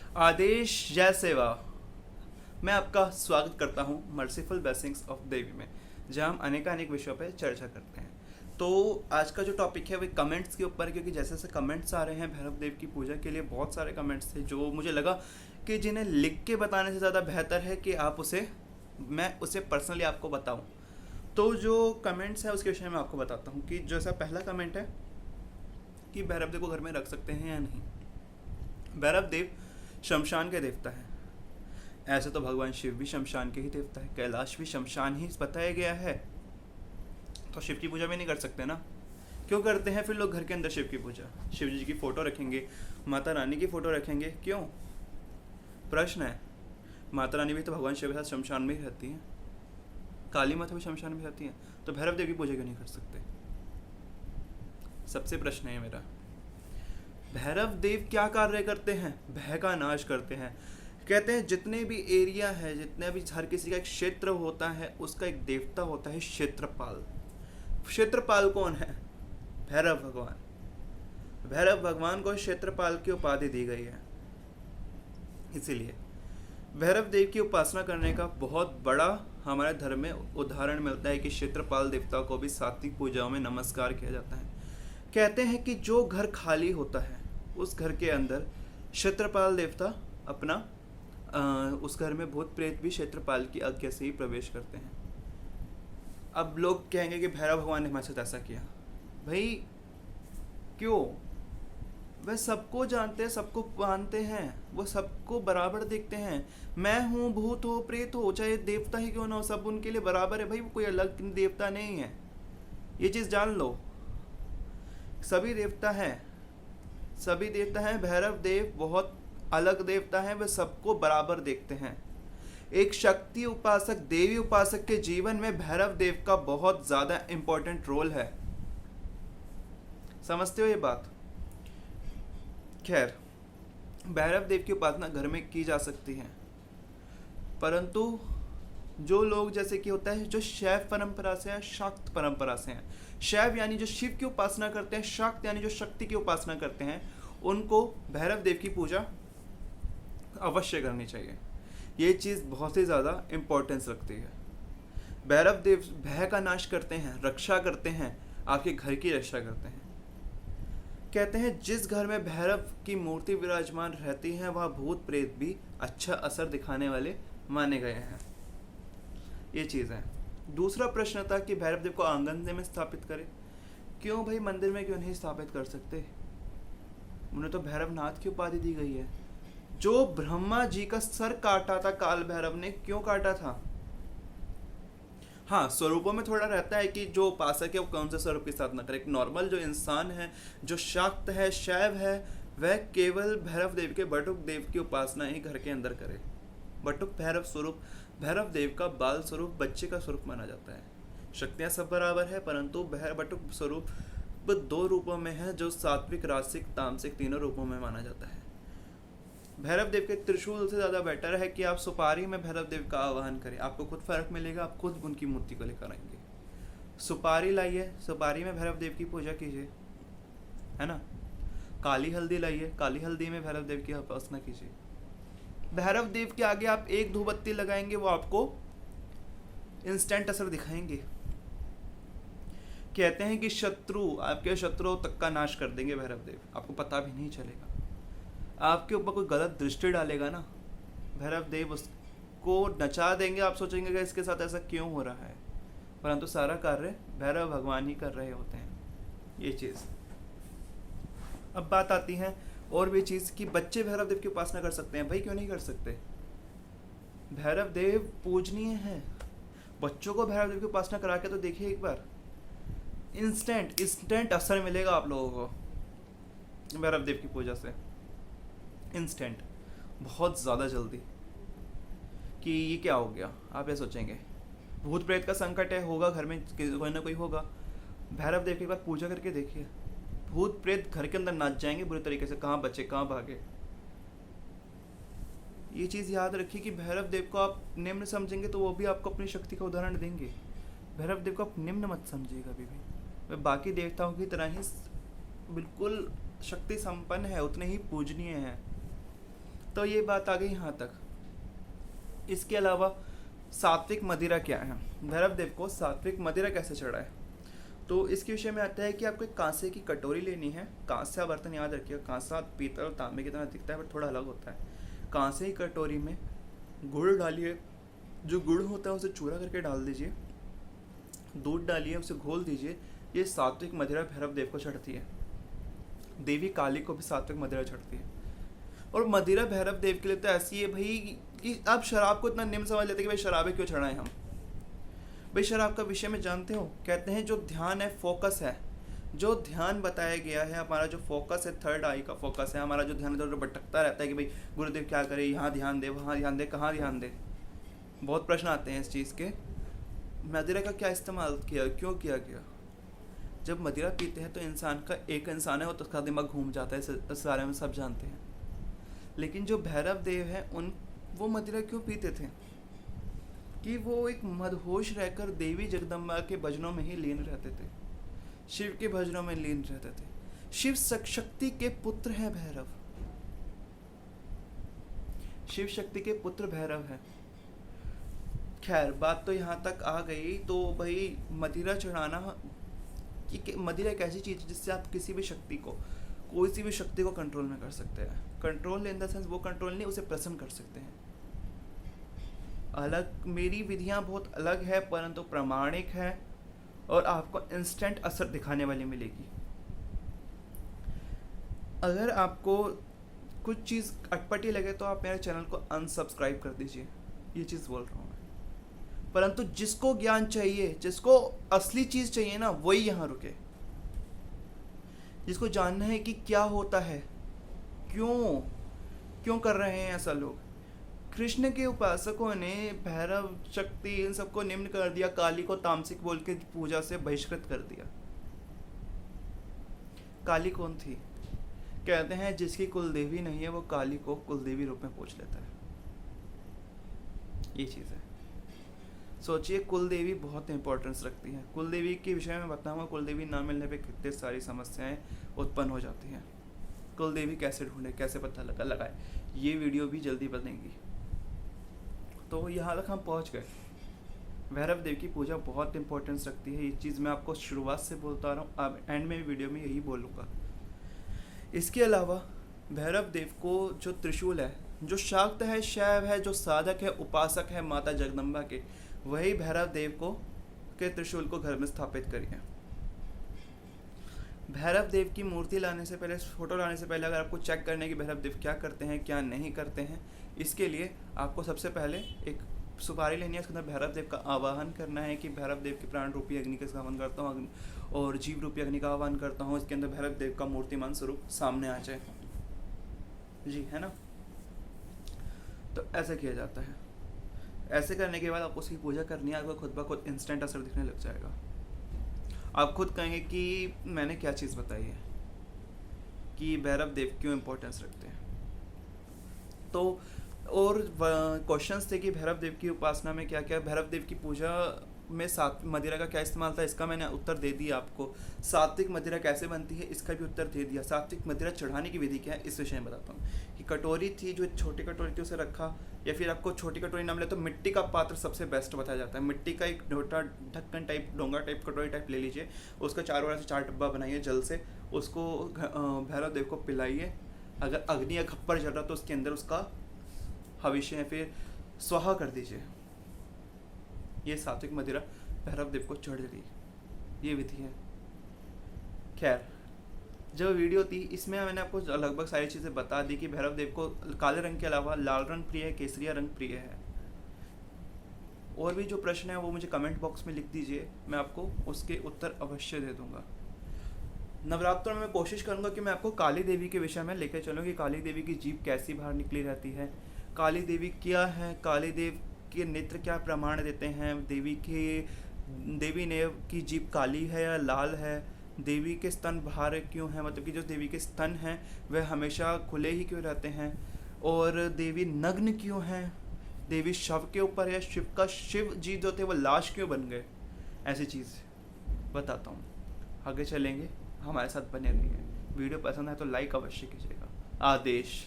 आदेश जय सेवा। मैं आपका स्वागत करता हूं मर्सीफुल ब्लेसिंग्स ऑफ देवी में, जहां हम अनेक विषयों पर चर्चा करते हैं। तो आज का जो टॉपिक है वो कमेंट्स के ऊपर, क्योंकि जैसे जैसे कमेंट्स आ रहे हैं भैरव देव की पूजा के लिए, बहुत सारे कमेंट्स थे जो मुझे लगा कि जिन्हें लिख के बताने से ज़्यादा बेहतर है कि मैं उसे पर्सनली आपको बताऊं। तो जो कमेंट्स है उसके विषय में आपको बताता हूँ कि जैसा पहला कमेंट है कि भैरव देव को घर में रख सकते हैं या नहीं। भैरव देव शमशान के देवता है। ऐसे तो भगवान शिव भी शमशान के ही देवता है, कैलाश भी शमशान ही बताया गया है, तो शिव की पूजा भी नहीं कर सकते ना। क्यों करते हैं फिर लोग घर के अंदर शिव की पूजा? शिव जी की फोटो रखेंगे, माता रानी की फोटो रखेंगे, क्यों? प्रश्न है। माता रानी भी तो भगवान शिव के साथ शमशान में ही रहती हैं, काली माता भी शमशान में रहती हैं, तो भैरव देव की पूजा क्यों नहीं कर सकते? सबसे प्रश्न है मेरा। भैरव देव क्या कार्य करते हैं? भय का नाश करते हैं। कहते हैं जितने भी एरिया है, जितने भी हर किसी का एक क्षेत्र होता है, उसका एक देवता होता है क्षेत्रपाल। क्षेत्रपाल कौन है? भैरव भगवान। भैरव भगवान को क्षेत्रपाल की उपाधि दी गई है। इसीलिए भैरव देव की उपासना करने का बहुत बड़ा हमारे धर्म में उदाहरण मिलता है कि क्षेत्रपाल देवता को भी सात्विक पूजाओं में नमस्कार किया जाता है। कहते हैं कि जो घर खाली होता है उस घर के अंदर क्षेत्रपाल देवता अपना उस घर में भूत प्रेत भी क्षेत्रपाल की आज्ञा से ही प्रवेश करते हैं। अब लोग कहेंगे कि भैरव भगवान ने हमारे साथ ऐसा किया। भाई क्यों? वह सबको जानते हैं, सबको मानते हैं, वो सबको बराबर देखते हैं। मैं हूँ, भूत हो, प्रेत हो, चाहे देवता ही क्यों ना हो, सब उनके लिए बराबर है भाई। वो कोई अलग देवता नहीं है, ये चीज़ जान लो। सभी देवता हैं, सभी देवता हैं। भैरव देव बहुत अलग देवता हैं, वे सबको बराबर देखते हैं। एक शक्ति उपासक, देवी उपासक के जीवन में भैरव देव का बहुत ज़्यादा इंपॉर्टेंट रोल है। समझते हो ये बात? खैर, भैरव देव की उपासना घर में की जा सकती है, परंतु जो लोग, जैसे कि होता है, जो शैव परंपरा से है, शाक्त परंपरा से हैं। शैव यानी जो शिव की उपासना करते हैं, शाक्त यानी जो शक्ति की उपासना करते हैं, उनको भैरव देव की पूजा अवश्य करनी चाहिए। ये चीज़ बहुत ही ज़्यादा इम्पोर्टेंस रखती है। भैरव देव भय का नाश करते हैं, रक्षा करते हैं, आपके घर की रक्षा करते हैं। कहते हैं जिस घर में भैरव की मूर्ति विराजमान रहती है वह भूत प्रेत भी अच्छा असर दिखाने वाले माने गए हैं। ये चीज़ है। दूसरा प्रश्न था कि भैरव देव को आंगन में स्थापित करें। क्यों भाई, मंदिर में क्यों नहीं स्थापित कर सकते? उन्हें तो भैरव नाथ की उपाधि दी गई है। जो ब्रह्मा जी का सर काटा था काल भैरव ने, क्यों काटा था? हाँ, स्वरूपों में थोड़ा रहता है कि जो उपासक है वो कौन से स्वरूप की साधना करे। एक नॉर्मल जो इंसान है, जो शाक्त है, शैव है, वह केवल भैरव देव के बटुक देव की उपासना ही घर के अंदर करे। बटुक भैरव स्वरूप, भैरव देव का बाल स्वरूप, बच्चे का स्वरूप माना जाता है। शक्तियाँ सब बराबर है, परंतु बटुक स्वरूप दो रूपों में है, जो सात्विक, रासिक, तामसिक तीनों रूपों में माना जाता है। भैरव देव के त्रिशूल से ज़्यादा बेटर है कि आप सुपारी में भैरव देव का आवाहन करें, आपको खुद फर्क मिलेगा। आप खुद उनकी मूर्ति को लेकर आएंगे। सुपारी लाइए, सुपारी में भैरव देव की पूजा कीजिए, है ना। काली हल्दी लाइए, काली हल्दी में भैरव देव की उपासना कीजिए। भैरव देव के आगे आप एक धूपबत्ती लगाएंगे, वो आपको इंस्टेंट असर दिखाएंगे। कहते हैं कि आपके शत्रु तक का नाश कर देंगे भैरव देव, आपको पता भी नहीं चलेगा। आपके ऊपर कोई गलत दृष्टि डालेगा ना, भैरव देव उसको नचा देंगे। आप सोचेंगे कि इसके साथ ऐसा क्यों हो रहा है, परंतु सारा कार्य भैरव भगवान ही कर रहे होते हैं। ये चीज़। अब बात आती है और भी चीज़ कि बच्चे भैरव देव की उपासना कर सकते हैं। भाई क्यों नहीं कर सकते? भैरव देव पूजनीय है। बच्चों को भैरव देव की उपासना करा के तो देखिए एक बार, इंस्टेंट असर मिलेगा आप लोगों को भैरव देव की पूजा से। इंस्टेंट, बहुत ज़्यादा जल्दी। कि ये क्या हो गया, आप ये सोचेंगे भूत प्रेत का संकट है, होगा घर में, कोई ना कोई होगा। भैरव देव की एक बार पूजा करके देखिए, भूत प्रेत घर के अंदर नाच जाएंगे बुरी तरीके से। कहाँ बचे, कहाँ भागे। ये चीज़ याद रखिए कि भैरव देव को आप निम्न समझेंगे तो वो भी आपको अपनी शक्ति का उदाहरण देंगे। भैरव देव को आप निम्न मत समझिएगा कभी भी। वह बाकी देवताओं की तरह ही बिल्कुल शक्ति संपन्न है, उतने ही पूजनीय हैं। तो ये बात आ गई यहाँ तक। इसके अलावा सात्विक मदिरा क्या है, भैरव देव को सात्विक मदिरा कैसे चढ़ाए, तो इसके विषय में आता है कि आपको एक कांसे की कटोरी लेनी है। कांसा बर्तन याद रखिएगा, कांसा पीतल और तांबे की तरह दिखता है पर थोड़ा अलग होता है। कांसे की कटोरी में गुड़ डालिए, जो गुड़ होता है उसे चूरा करके डाल दीजिए, दूध डालिए, उसे घोल दीजिए। ये सात्विक मदिरा भैरव देव को चढ़ती है। देवी काली को भी सात्विक मदिरा चढ़ती है। और मदिरा भैरव देव के लिए तो ऐसी है भाई कि आप शराब को इतना निम्न समझ लेते कि भाई शराबें क्यों चढ़ाएं हम। भाई शराब का विषय में जानते हो, कहते हैं जो ध्यान है, फोकस है, जो ध्यान बताया गया है, हमारा जो फोकस है, थर्ड आई का फोकस है, हमारा जो ध्यान इधर उधर भटकता रहता है कि भाई गुरुदेव क्या करे, यहाँ ध्यान दे, वहाँ ध्यान दे, कहाँ ध्यान दे। बहुत प्रश्न आते हैं इस चीज़ के। मदिरा का क्या इस्तेमाल किया, क्यों किया गया? जब मदिरा पीते हैं तो इंसान का, एक इंसान है वो तो उसका दिमाग घूम जाता है, इस बारे में सब जानते हैं। लेकिन जो भैरव देव है वो मदिरा क्यों पीते थे? कि वो एक मदहोश रहकर देवी जगदम्बा के भजनों में ही लीन रहते थे, शिव के भजनों में लीन रहते थे। शिव शक्ति के पुत्र हैं भैरव, शिव शक्ति के पुत्र भैरव है। खैर बात तो यहाँ तक आ गई। तो भाई मदिरा चढ़ाना, कि मदिरा एक ऐसी चीज़ है जिससे आप किसी भी शक्ति को, कोई सी भी शक्ति को कंट्रोल में कर सकते हैं। कंट्रोल इन द सेंस वो कंट्रोल नहीं, उसे प्रसन्न कर सकते हैं। अलग, मेरी विधियां बहुत अलग है परंतु प्रामाणिक है और आपको इंस्टेंट असर दिखाने वाली मिलेगी। अगर आपको कुछ चीज़ अटपटी लगे तो आप मेरे चैनल को अनसब्सक्राइब कर दीजिए, ये चीज़ बोल रहा हूँ मैं। परंतु जिसको ज्ञान चाहिए, जिसको असली चीज़ चाहिए ना, वही यहाँ रुके। जिसको जानना है कि क्या होता है, क्यों कर रहे हैं ऐसा लोग। कृष्ण के उपासकों ने भैरव शक्ति इन सबको निम्न कर दिया, काली को तामसिक बोल के पूजा से बहिष्कृत कर दिया। काली कौन थी? कहते हैं जिसकी कुलदेवी नहीं है वो काली को कुलदेवी रूप में पूछ लेता है। ये चीज़ है। सोचिए, कुलदेवी बहुत इंपॉर्टेंस रखती है। कुलदेवी के विषय में बताऊंगा, कुलदेवी ना मिलने पे कितनी सारी समस्याएं उत्पन्न हो जाती हैं। कुलदेवी कैसे ढूंढे, कैसे पता लगाए, ये वीडियो भी जल्दी बनेगी। तो यहाँ तक हम पहुँच गए। भैरव देव की पूजा बहुत इंपॉर्टेंस रखती है, ये चीज़ मैं आपको शुरुआत से बोलता रहा हूँ, अब एंड में वीडियो में यही बोलूँगा। इसके अलावा भैरव देव को जो त्रिशूल है, जो शाक्त है, शैव है, जो साधक है, उपासक है माता जगदम्बा के, वही भैरव देव को के त्रिशूल को घर में स्थापित करिए। भैरव देव की मूर्ति लाने से पहले, फोटो लाने से पहले, अगर आपको चेक करने की भैरव देव क्या करते हैं क्या नहीं करते हैं, इसके लिए आपको सबसे पहले एक सुपारी लेनी है। उसके अंदर भैरव देव का आवाहन करना है कि भैरव देव की प्राण रूपी अग्नि का आह्वान करता हूँ और जीव रूपी अग्नि का आह्वान करता हूँ। इसके अंदर भैरव देव का मूर्तिमान स्वरूप सामने आ जाए जी, है ना। तो ऐसा किया जाता है। ऐसे करने के बाद आपको उसकी पूजा करनी है, आपको खुद ब खुद इंस्टेंट असर दिखने लग जाएगा। आप खुद कहेंगे कि मैंने क्या चीज़ बताई है कि भैरव देव क्यों इम्पोर्टेंस रखते हैं। तो और क्वेश्चंस थे कि भैरव देव की उपासना में क्या क्या, भैरव देव की पूजा में मदिरा का क्या इस्तेमाल था, इसका मैंने उत्तर दे दिया आपको। सात्विक मदिरा कैसे बनती है, इसका भी उत्तर दे दिया। सात्विक मदिरा चढ़ाने की विधि क्या है, इस विषय में बताता हूँ। कि कटोरी थी, जो छोटी कटोरी थी, उसे रखा, या फिर आपको छोटी कटोरी ना मिले तो मिट्टी का पात्र सबसे बेस्ट बताया जाता है। मिट्टी का एक ढोटा, ढक्कन टाइप, डोंगा टाइप, कटोरी टाइप ले लीजिए, उसका चारों ओर से 4 डब्बा बनाइए जल से, उसको भैरव देव को पिलाइए। अगर अग्नि या खप्पर जल रहा तो उसके अंदर उसका हविष्य या फिर स्वाहा कर दीजिए। ये सात्विक मदिरा भैरव देव को चढ़ गई, ये विधि है। खैर, जो वीडियो थी इसमें मैंने आपको लगभग सारी चीज़ें बता दी कि भैरव देव को काले रंग के अलावा लाल रंग प्रिय है, केसरिया रंग प्रिय है। और भी जो प्रश्न है वो मुझे कमेंट बॉक्स में लिख दीजिए, मैं आपको उसके उत्तर अवश्य दे दूंगा। नवरात्रों में मैं कोशिश करूंगा कि मैं आपको काली देवी के विषय में लेकर चलूँ कि काली देवी की जीभ कैसी बाहर निकली रहती है, काली देवी क्या है, काली देव के नेत्र क्या प्रमाण देते हैं, देवी ने की जीभ काली है या लाल है, देवी के स्तन बाहर क्यों है, मतलब कि जो देवी के स्तन हैं वह हमेशा खुले ही क्यों रहते हैं, और देवी नग्न क्यों हैं, देवी शव के ऊपर है, शिव जी जो थे वो लाश क्यों बन गए, ऐसी चीज़ बताता हूँ। आगे चलेंगे, हमारे साथ बने रहिए। वीडियो पसंद है तो लाइक अवश्य कीजिएगा। आदेश।